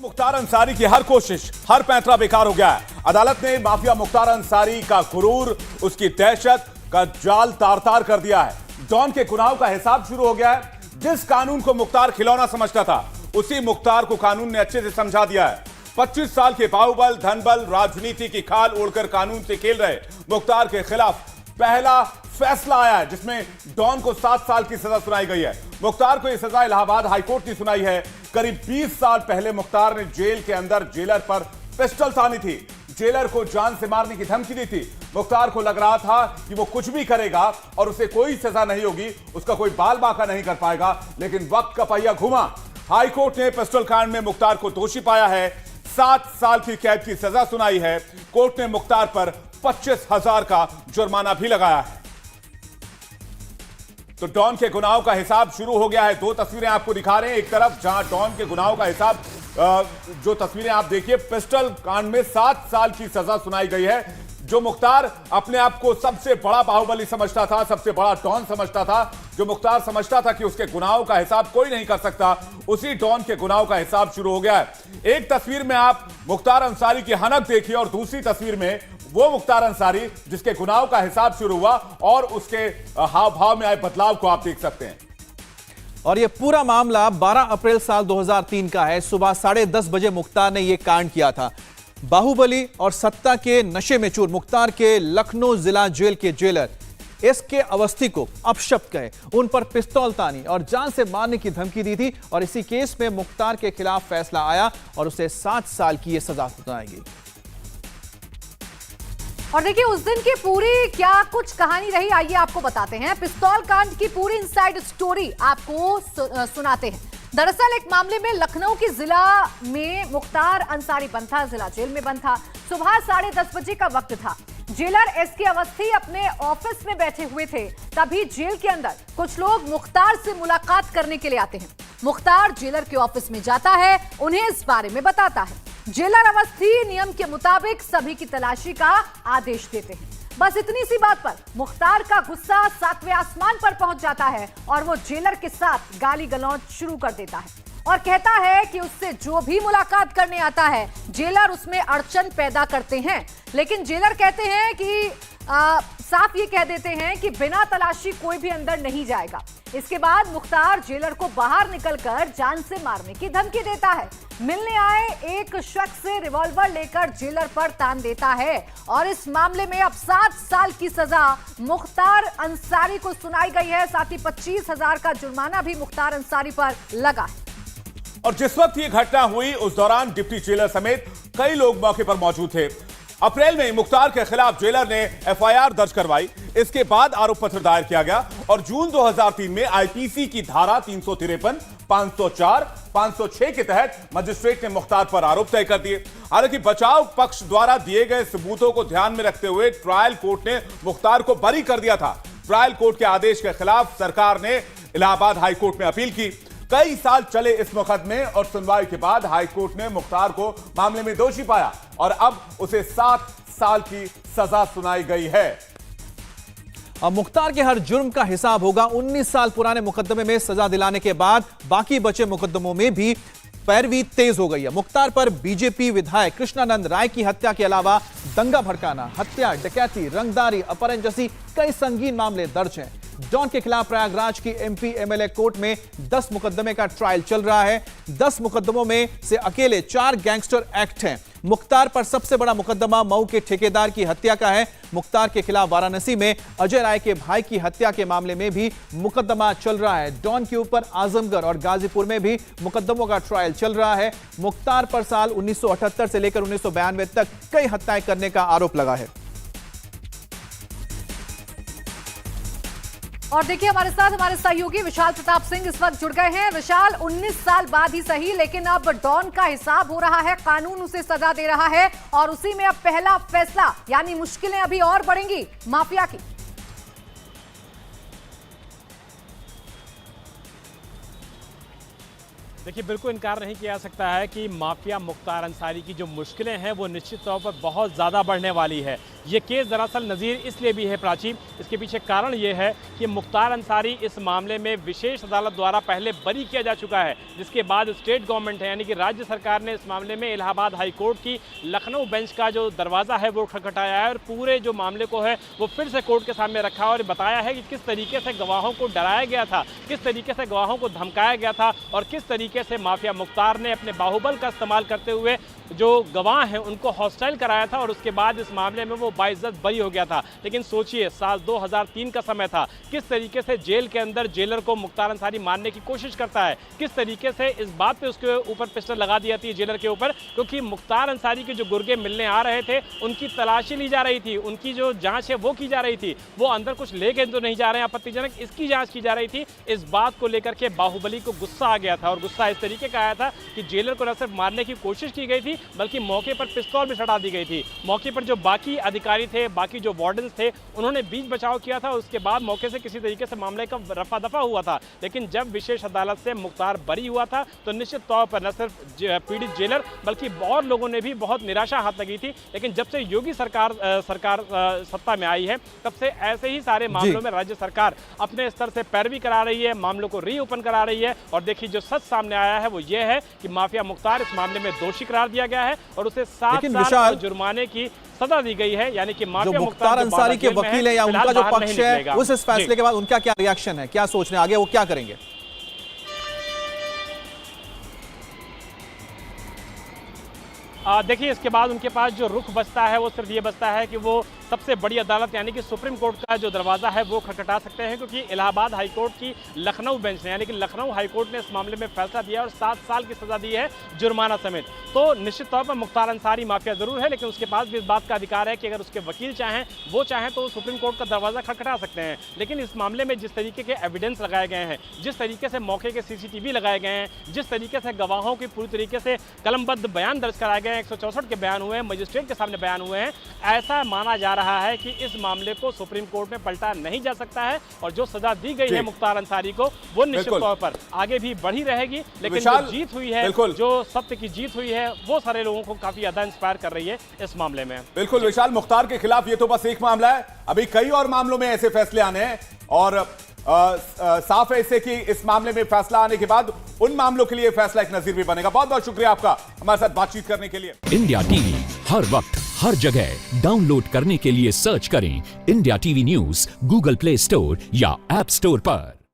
मुख्तार अंसारी की हर कोशिश, हर पैंतरा बेकार हो गया है। अदालत ने माफिया मुख्तार अंसारी का गुरूर, उसकी दहशत का जाल तार तार कर दिया है। डॉन के गुनाहों का हिसाब शुरू हो गया है। जिस कानून को मुख्तार खिलौना समझता था, उसी मुख्तार को कानून ने अच्छे से समझा दिया है। 25 साल के बाहुबल, धनबल, राजनीति की खाल ओढ़कर कानून से खेल रहे मुख्तार के खिलाफ पहला फैसला आया है, जिसमें डॉन को 7 साल की सजा सुनाई गई है। मुख्तार को यह सजा इलाहाबाद हाईकोर्ट ने सुनाई है। करीब 20 साल पहले मुख्तार ने जेल के अंदर जेलर पर पिस्टल तानी थी, जेलर को जान से मारने की धमकी दी थी। मुख्तार को लग रहा था कि वो कुछ भी करेगा और उसे कोई सजा नहीं होगी, उसका कोई बाल बांका नहीं कर पाएगा, लेकिन वक्त का पहिया घुमा। हाईकोर्ट ने पिस्टल कांड में मुख्तार को दोषी पाया है। 7 साल की कैद की सजा सुनाई है। कोर्ट ने मुख्तार पर 25,000 का जुर्माना भी लगाया है। तो डॉन के गुनाहों का हिसाब शुरू हो गया है। 2 तस्वीरें आपको दिखा रहे हैं। एक तरफ जहां डॉन के गुनाहों का हिसाब, जो तस्वीरें आप देखिए, पिस्टल कांड में 7 साल की सजा सुनाई गई है। जो मुख्तार अपने आप को सबसे बड़ा बाहुबली समझता था, सबसे बड़ा डॉन समझता था, जो मुख्तार समझता था कि उसके गुनाहों का हिसाब कोई नहीं कर सकता, उसी डॉन के गुनाहों का हिसाब शुरू हो गया है। एक तस्वीर में आप मुख्तार अंसारी की हनक देखिए और दूसरी तस्वीर में वो मुख्तार अंसारी जिसके गुनाहों का हिसाब शुरू हुआ और उसके हाव भाव में आए बदलाव को आप देख सकते हैं। और यह पूरा मामला 12 अप्रैल साल 2003 का है। सुबह 10:30 बजे मुख्तार ने यह कांड किया था। बाहुबली और सत्ता के नशे में चूर मुख्तार के लखनऊ जिला जेल के जेलर एसके अवस्थी को अपशब्द कहे, उन पर पिस्तौल तानी और जान से मारने की धमकी दी थी। और इसी केस में मुख्तार के खिलाफ फैसला आया और उसे 7 साल की यह सजा सुनाई गई। और देखिए उस दिन की पूरी क्या कुछ कहानी रही, आइए आपको बताते हैं। पिस्तौल कांड की पूरी इनसाइड स्टोरी आपको सुनाते हैं। दरअसल एक मामले में लखनऊ की जिला में मुख्तार अंसारी बंद था, जिला जेल में बंद था। सुबह 10:30 बजे का वक्त था। जेलर एसके अवस्थी अपने ऑफिस में बैठे हुए थे। तभी जेल के अंदर कुछ लोग मुख्तार से मुलाकात करने के लिए आते हैं। मुख्तार जेलर के ऑफिस में जाता है, उन्हें इस बारे में बताता है। जेलर अवस्थी नियम के मुताबिक सभी की तलाशी का आदेश देते हैं। बस इतनी सी बात पर मुख्तार का गुस्सा 7वें आसमान पर पहुंच जाता है और वो जेलर के साथ गाली गलौज शुरू कर देता है और कहता है कि उससे जो भी मुलाकात करने आता है जेलर उसमें अड़चन पैदा करते हैं। लेकिन जेलर कहते हैं कि साफ ये कह देते हैं कि बिना तलाशी कोई भी अंदर नहीं जाएगा। इसके बाद मुख्तार जेलर को बाहर निकलकर जान से मारने की धमकी देता है। मिलने आए एक शख्स से रिवॉल्वर लेकर जेलर पर तान देता है और इस मामले में अब 7 साल की सजा मुख्तार अंसारी को सुनाई गई है। साथ ही 25,000 का जुर्माना भी मुख्तार अंसारी पर लगा है। और जिस वक्त ये घटना हुई उस दौरान डिप्टी जेलर समेत कई लोग मौके पर मौजूद थे। अप्रैल में मुख्तार के खिलाफ जेलर ने एफआईआर दर्ज करवाई। इसके बाद आरोप पत्र दायर किया गया और जून 2003 में आईपीसी की धारा 353, 504, 506 के तहत मजिस्ट्रेट ने मुख्तार पर आरोप तय कर दिए। हालांकि बचाव पक्ष द्वारा दिए गए सबूतों को ध्यान में रखते हुए ट्रायल कोर्ट ने मुख्तार को बरी कर दिया था। ट्रायल कोर्ट के आदेश के खिलाफ सरकार ने इलाहाबाद हाईकोर्ट में अपील की। कई साल चले इस मुकदमे और सुनवाई के बाद हाईकोर्ट ने मुख्तार को मामले में दोषी पाया और अब उसे 7 साल की सजा सुनाई गई है। अब मुख्तार के हर जुर्म का हिसाब होगा। 19 साल पुराने मुकदमे में सजा दिलाने के बाद बाकी बचे मुकदमों में भी पैरवी तेज हो गई है। मुख्तार पर बीजेपी विधायक कृष्णानंद राय की हत्या के अलावा दंगा भड़काना, हत्या, डकैती, रंगदारी, अपहरण जैसी कई संगीन मामले दर्ज हैं। डॉन के खिलाफ प्रयागराज की एमपी एमएलए कोर्ट में 10 मुकदमे का ट्रायल चल रहा है। 10 मुकदमों में से अकेले 4 गैंगस्टर एक्ट हैं। मुख्तार पर सबसे बड़ा मुकदमा मऊ के ठेकेदार की हत्या का है। मुख्तार के खिलाफ वाराणसी में अजय राय के भाई की हत्या के मामले में भी मुकदमा चल रहा है। डॉन के ऊपर आजमगढ़ और गाजीपुर में भी मुकदमों का ट्रायल चल रहा है। मुख्तार पर साल 1978 से लेकर 1992 तक कई हत्याएं करने का आरोप लगा है। और देखिए हमारे साथ हमारे सहयोगी विशाल प्रताप सिंह इस वक्त जुड़ गए हैं। विशाल, 19 साल बाद ही सही, लेकिन अब डॉन का हिसाब हो रहा है, कानून उसे सजा दे रहा है और उसी में अब पहला फैसला, यानी मुश्किलें अभी और बढ़ेंगी माफिया की। देखिए, बिल्कुल इनकार नहीं किया जा सकता है कि माफिया मुख्तार अंसारी की जो मुश्किलें हैं वो निश्चित तौर पर बहुत ज़्यादा बढ़ने वाली है। ये केस दरअसल नज़ीर इसलिए भी है प्राची, इसके पीछे कारण ये है कि मुख्तार अंसारी इस मामले में विशेष अदालत द्वारा पहले बरी किया जा चुका है, जिसके बाद स्टेट गवर्नमेंट है यानी कि राज्य सरकार ने इस मामले में इलाहाबाद हाई कोर्ट की लखनऊ बेंच का जो दरवाज़ा है वो खटखटाया है और पूरे जो मामले को है वो फिर से कोर्ट के सामने रखा और बताया है कि किस तरीके से गवाहों को डराया गया था, किस तरीके से गवाहों को धमकाया गया था और किस तरीके से माफिया मुख्तार ने अपने बाहुबल का इस्तेमाल करते हुए जो गवाह हैं उनको हॉस्टाइल कराया था और उसके बाद इस मामले में वो बाइज्जत बरी हो गया था। लेकिन सोचिए, साल 2003 का समय था, किस तरीके से जेल के अंदर जेलर को मुख्तार अंसारी मारने की कोशिश करता है, किस तरीके से इस बात पे उसके ऊपर पिस्टल लगा दी जाती है जेलर के ऊपर, क्योंकि मुख्तार अंसारी के जो गुर्गे मिलने आ रहे थे उनकी तलाशी ली जा रही थी, उनकी जो जांच है वो की जा रही थी, वो अंदर कुछ लेके तो नहीं जा रहे हैं आपत्तिजनक, इसकी जांच की जा रही थी। इस बात को लेकर के बाहुबली को गुस्सा आ गया था और गुस्सा इस तरीके का आया था कि जेलर को न सिर्फ मारने की कोशिश की गई थी बल्कि मौके पर पिस्तौल भी चढ़ा दी गई थी। मौके पर जो बाकी अधिकारी थे, बाकी जो वार्डन्स थे, उन्होंने बीच बचाव किया था। उसके बाद मौके से किसी तरीके से मामले का रफा दफा हुआ था। लेकिन जब विशेष अदालत से मुख्तार बरी हुआ था तो निश्चित तौर पर न सिर्फ पीड़ित जेलर बल्कि और लोगों ने भी बहुत निराशा हाथ लगी थी। लेकिन जब से योगी सरकार सत्ता में आई है तब से ऐसे ही सारे मामलों में राज्य सरकार अपने स्तर से पैरवी करा रही है, मामलों को रीओपन करा रही है। और देखिए, जो सच सामने आया है वो ये है कि माफिया मुख्तार इस मामले में दोषी करार दिया गया है और उसे 7 साल जुर्माने की सजा दी गई है। यानी कि माफिया मुख्तार अंसारी के वकील है या उनका जो पक्ष है, उस इस फैसले के बाद उनका क्या रिएक्शन है, क्या सोच रहे हैं आगे, वो क्या करेंगे? देखिए, इसके बाद उनके पास जो रुख बचता है वो सिर्फ ये बचता है कि वो सबसे बड़ी अदालत यानी कि सुप्रीम कोर्ट का जो दरवाज़ा है वो खटखटा सकते हैं, क्योंकि इलाहाबाद हाई कोर्ट की लखनऊ बेंच ने यानी कि लखनऊ हाई कोर्ट ने इस मामले में फैसला दिया और 7 साल की सज़ा दी है जुर्माना समेत। तो निश्चित तौर पर मुख्तार अंसारी माफिया ज़रूर है, लेकिन उसके पास भी इस बात का अधिकार है कि अगर उसके वकील चाहें, वो चाहें तो सुप्रीम कोर्ट का दरवाज़ा खटखटा सकते हैं। लेकिन इस मामले में जिस तरीके के एविडेंस लगाए गए हैं, जिस तरीके से मौके के CCTV लगाए गए हैं, जिस तरीके से गवाहों की पूरी तरीके से कलमबद्ध बयान दर्ज कराए गए हैं, 164 के बयान हुए हैं, मजिस्ट्रेट के सामने बयान हुए हैं, ऐसा माना जा रहा है कि इस मामले को सुप्रीम कोर्ट में पलटा नहीं जा सकता है और जो सजा दी गई है मुख्तार अंसारी को वो निश्चित तौर पर आगे भी बढ़ी रहेगी। लेकिन जो जीत हुई है, जो सत्य की जीत हुई है, वो सारे लोगों को काफी ज्यादा इंस्पायर कर रही है इस मामले में। बिल्कुल विशाल, मुख्तार के खिलाफ ये तो बस एक मामला है, अभी कई और मामलों में ऐसे फैसले आने हैं और साफ है इससे कि इस मामले में फैसला आने के बाद उन मामलों के लिए फैसला एक नजीर भी बनेगा। बहुत बहुत शुक्रिया आपका हमारे साथ बातचीत करने के लिए। इंडिया टीवी हर वक्त हर जगह डाउनलोड करने के लिए सर्च करें India TV news Google play store या ऐप स्टोर पर।